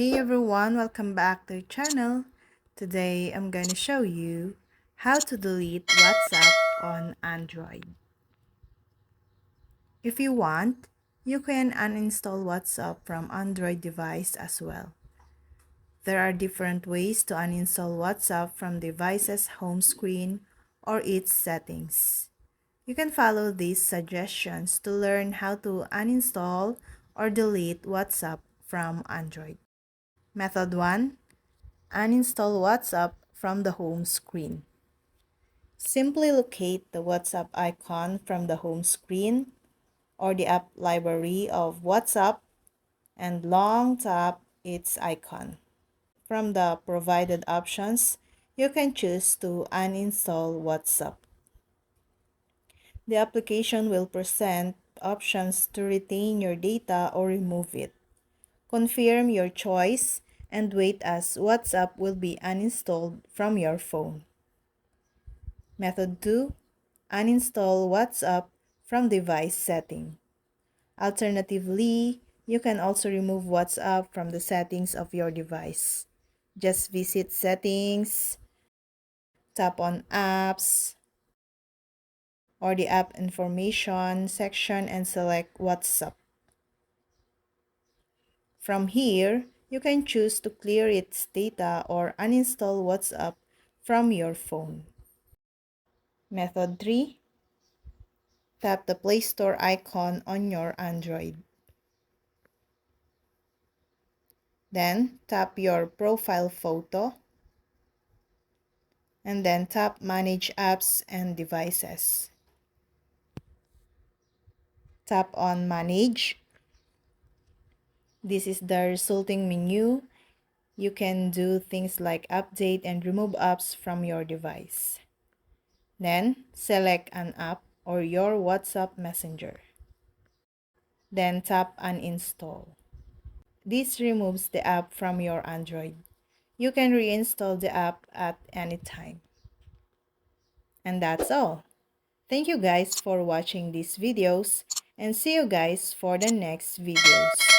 Hey everyone, welcome back to the channel. Today I'm going to show you how to delete WhatsApp on Android. If you want, you can uninstall WhatsApp from Android device as well. There are different ways to uninstall WhatsApp from device's home screen or its settings. You can follow these suggestions to learn how to uninstall or delete WhatsApp from Android. Method 1. Uninstall WhatsApp from the home screen. Simply locate the WhatsApp icon from the home screen or the app library of WhatsApp and long tap its icon. From the provided options, you can choose to uninstall WhatsApp. The application will present options to retain your data or remove it. Confirm your choice and wait as WhatsApp will be uninstalled from your phone. Method 2. Uninstall WhatsApp from device setting. Alternatively, you can also remove WhatsApp from the settings of your device. Just visit Settings, tap on Apps, or the App Information section and select WhatsApp. From here, you can choose to clear its data or uninstall WhatsApp from your phone. Method 3. Tap the Play Store icon on your Android. Then tap your profile photo and then tap Manage Apps and Devices. Tap on Manage. This is the resulting menu. You can do things like update and remove apps from your device. Then select an app or your WhatsApp Messenger. Then tap Uninstall. This removes the app from your Android. You can reinstall the app at any time. And that's all. Thank you guys for watching these videos and see you guys for the next videos.